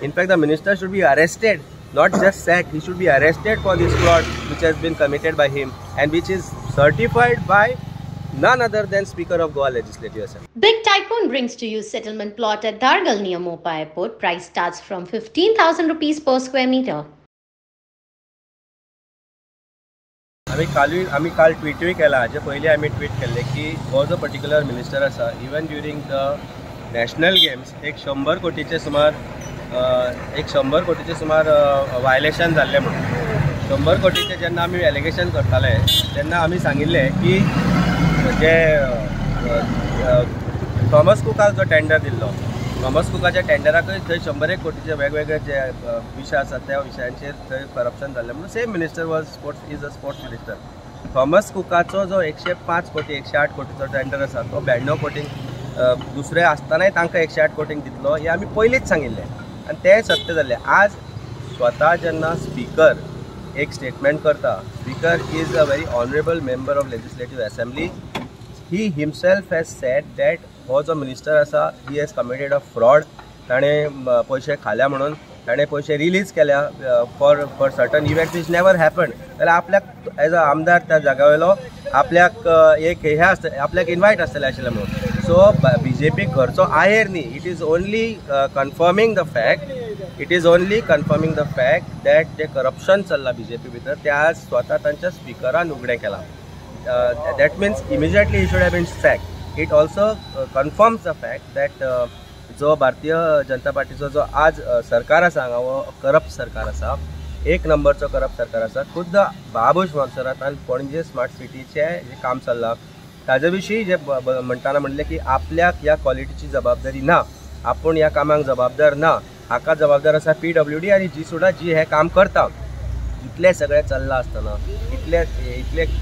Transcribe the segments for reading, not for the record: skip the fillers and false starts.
In fact, the minister should be arrested, not just sacked. He should be arrested for this fraud which has been committed by him and which is certified by none other than Speaker of Goa Legislative Assembly. Big Tycoon brings to you settlement plot at Dargal near Mopa Airport. Price starts from 15,000 rupees per square meter. आम्ही काल ट्विटूय केला. हाजे पयलीं आमी tweet केल्ले की हो जो पर्टिक्युलर मिनिस्टर आसा, even during the national games एक 100 कोटीचे सुमार वायलेशन जाल्ले म्हणून 100 कोटीचे जेन्ना आमी एलिगेशन करताले तेन्ना आमी सांगिल्ले की जे थॉमस कुकाक जो टेंडर दिल्लो, थॉमस कुकाच्या टेंडराकय थंय 101 कोटीचे वेगवेगळे जे विशय आसात त्या विशयांचेर थंय करप्शन जाल्लें म्हणून same minister was is a sports minister. Thomas कुकाचो जो 105 कोटी 108 कोटीचो टेंडर आसा तो 92 कोटींक दुसरे आसतनाय तांकां 108 कोटींक दितलो हें आमी पयलींच सांगिल्लें आनी तें सत्य जाल्लें. आज स्वता जेन्ना स्पीकर एक स्टेटमेंट करता, speaker is a very honourable member of legislative assembly. He himself has sed that हो जो मिनिस्टर आसा he has committed a fraud. ताणें पयशे खाल्या म्हणून ताणें पयशे रिलीज केल्या for certain events which never happen. जाल्यार आपल्याक एज अ आमदार त्या जागा वयलो आपल्याक एक हे आपल्याक इन्वायट आसतलें आशिल्लें म्हणून. सो BJP घरचो आहेर न्ही. It is only confirming the fact that जे करप्शन चल्लां BJP भितर तें आज स्वता तांच्या स्पिकरान उगडें केलां. That means immediately he should have been sacked. It also confirms the fact that जो भारतीय जनता पार्टीचो जो आज सरकार आसा हांगा हो करप्ट सरकार आसा, एक नंबरचो करप्ट सरकार आसा. खुद्द बाबूश मोन्सेरातान पणजे स्मार्ट सिटीचे जे काम चल्लां ताजे विशीं जे म्हणटाना म्हणलें की आपल्याक ह्या क्वॉलिटीची जबाबदारी ना, आपूण ह्या कामाक जबाबदार ना, हाका जबाबदार आसा PWD आनी जी सुद्दां जी हे काम करता. इतले सगळें चल्लां आसतना, इतले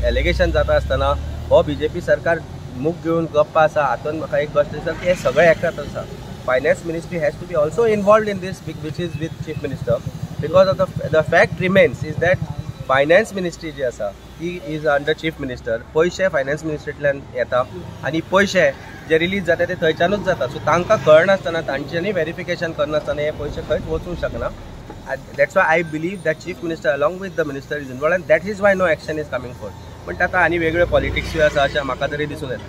एलिगेशन जाता आसतना हो BJP सरकार मूग घेवन गप्प आसा. हातूंत म्हाका एक गोश्ट दिसता की हे सगळे एकठांय आसा. Finance ministry has to be also involved in these which is with chief minister because of the fact remains is that finance ministry जी आसा ती इज अंडर चीफ मिनिस्टर. पयशे फायनान्स मिनिस्ट्रींतल्यान येता आनी पयशे जे रिलीज जाता ते थंयच्यानूच जाता. सो तांकां कळनासतना तांच्यांनी व्हेरिफिकेशन करनासतना हे पयशे खंयच वचूंक शकना. That's why I believe that chief minister along with the minister is involved and that is why no action is coming forward. पण ताका आनी वेगळे पॉलिटिक्स आसा अशें म्हाका तरी दिसून येता.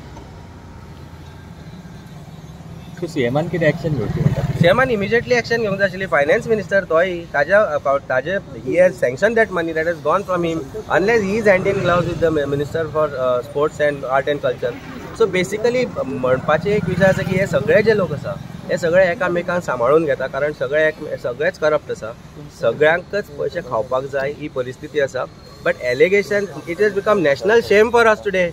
सीएमान कितें एक्शन घेवची म्हणटा? सीएमान इमिजिएटली एक्शन घेवंक जाय आशिल्ली. फायनान्स मिनिस्टर तोय ताजे he has sanction that money that has gone from him unless he is hand in gloves with the minister for sports and art and culture. So basically म्हणपाचें एक विशय आसा की हे सगळे जे लोक आसा हे सगळे एकामेकांक सांबाळून घेता कारण सगळेच करप्ट आसा. सगळ्यांकच पयशे खावपाक जाय ही परिस्थिती आसा. But allegation it has become national shame for us today.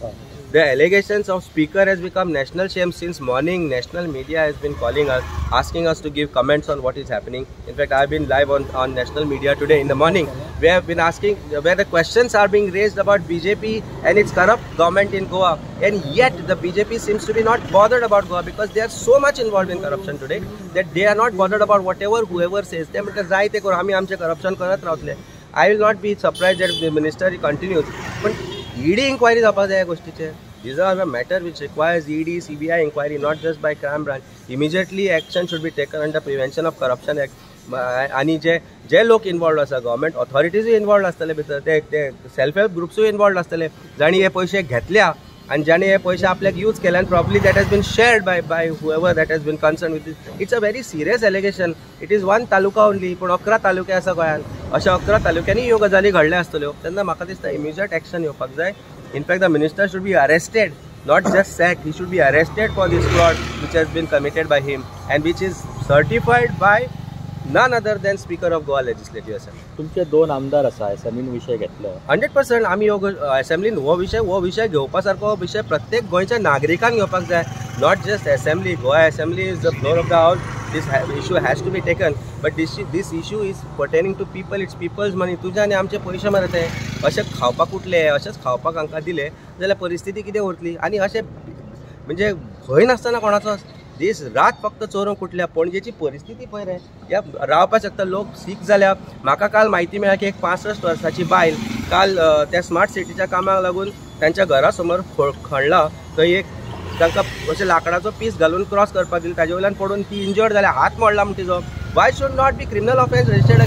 The allegations of speaker has become national shame since morning. National media has been calling us, asking us to give comments on what is happening. In fact, I have been live on national media today in the morning. We have been asking where the questions are being raised about BJP and its corrupt government in Goa. And yet the BJP seems to be not bothered about Goa because they are so much involved in corruption today that they are not bothered about whoever says. They म्हणतात जाय ते करू, आमी आमचे corruption करत रावतले. I will not be surprised that the minister continues. पण ED inquiry जावपाक जाय ह्या गोष्टीचेर. These are a matter which requires ED, CBI inquiry, not just by crime branch. Immediately action should be taken under Prevention of Corruption Act. आणि जे लोक involve आसा government ऑथॉरिटीजूय involve आसतले भितर, ते सेल्फ हेल्प ग्रुप्सूय इन्वॉल्व आसतले जाणी हे पयशे घेतल्या आणि ज्याने हे पयशे आपल्याक यूज केले and probably that has been shared by whoever that has been concerned with this. It's a very serious allegation. It is one taluka only, पण 11 तालुके आसा गोंयांत. अशा 11 तालुक्यांनी ह्यो गजाली घडल्या आसतल्यो. तेन्ना म्हाका दिसता इमिजिएट एक्शन येवपाक जाय. In fact, the minister should be arrested, not just sacked. He should be arrested for this fraud which has been committed by him and which is certified by none other than Speaker of Goa Legislative Assembly. तुमचे दोन आमदार आसा असेंब्लीन विषय घेतलो. 100% आमी असेंब्लीन हो विषय घेवपा सारको विषय प्रत्येक गोंयच्या नागरिकान घेवपाक जाय. Not just assembly. Goa assembly is the floor of the house. This issue has to be taken, but this issue is pertaining to people. It's people's money. तुझे आनी आमचे पयशे मरे ते अशें खावपाक उठले, अशेंच खावपाक हांकां दिले जाल्यार परिस्थिती कितें उरतली. आनी अशें म्हणजे भंय नासतना कोणाचो दीस रात फक्त चोरूंक उठल्या. पणजेची परिस्थिती पळय रे. ह्या रावपाक शकता लोक सीक जाल्या. म्हाका काल म्हायती मेळ्ळा की एक 65 वर्साची बायल काल त्या स्मार्ट सिटीच्या कामाक लागून तांच्या घरा समोर खणला. थंय एक तांकां अशें लाकडाचो पीस घालून क्रॉस करपाक दिलो, ताजे वयल्यान पडून ती इंजर्ड जाल्या. हात मोडला म्हण तिजो. Y should not be criminal offence registered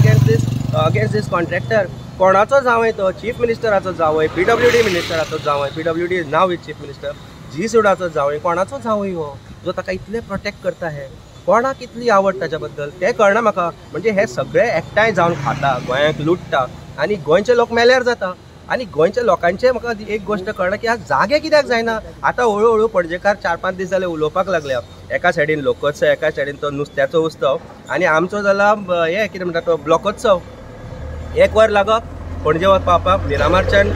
against this contractor? कोणाचो जावंय तो? चीफ मिनिस्टराचो जावंय, PWD मिनिस्टराचो जावंय, PWD is now with chief minister, G-Sudaचो जावंय, कोणाचो जावंय हो जो ताका इतले प्रोटेक्ट करता? हे कोणाक इतली आवड ताच्या बद्दल तें कळना म्हाका. म्हणजे हे सगळे एकठांय जावन खाता, गोंयाक लुटता आनी गोंयचे लोक मेल्यार जाता. आनी गोंयच्या लोकांचे म्हाका एक गोश्ट कळना की आज जागे कित्याक जायना. आतां हळू पणजेकार 4-5 दीस जाले उलोवपाक लागल्या. एका सायडीन लोकोत्सव, एका सायडीन तो नुस्त्याचो उत्सव आनी आमचो जाला हे कितें म्हणटा तो ब्लॉकोत्सव. 1 वर लागप पणजे पावपाक, मिरामारच्यान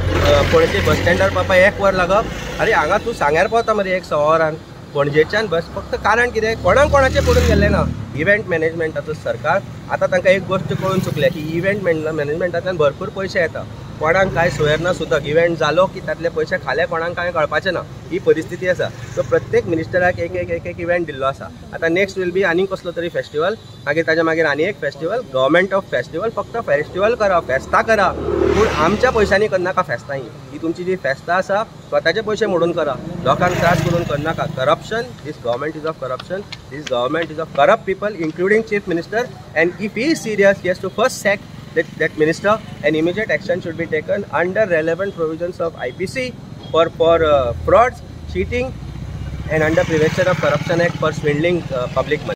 पणजे बस स्टँडार पावपाक 1 वर लागप. अरे हांगा तूं सांग्यार पावता मरे 1 वरान. पणजेच्यान बस फक्त कारण कितें कोणाचे पडून गेल्लें ना. इव्हेंट मॅनेजमेंटाचो सरकार आतां तांकां एक गोश्ट कळून चुकल्या की इव्हेंट मॅनेजमेंटांतल्यान भरपूर पयशे येता. कोणाक कांय सोयर ना सुद्दां. इव्हेंट जालो की तातले पयशे खाले कोणाक कांय कळपाचें ना. ही परिस्थिती आसा. सो प्रत्येक मिनिस्टराक एक इव्हेंट दिल्लो आसा. आतां नेक्स्ट वील बी आनीक कसलो तरी फेस्टिवल, मागीर ताच्या मागीर आनी एक फेस्टिवल. गव्हर्मेंट ऑफ फेस्टिवल फक्त फेस्टिवल करा, फेस्तां करा, पूण आमच्या पयशांनी करनाका फेस्तां. ही तुमची जी फेस्तां आसा स्वताचे पयशे मोडून करा, लोकांक त्रास करून करनाका. Corruption, this government is of corruption, this government is of corrupt people including chief minister. And if he is serious, he has to first sack that minister, and immediate action should be taken under relevant provisions of IPC for frauds, cheating, and under Prevention of Corruption Act for swindling public money.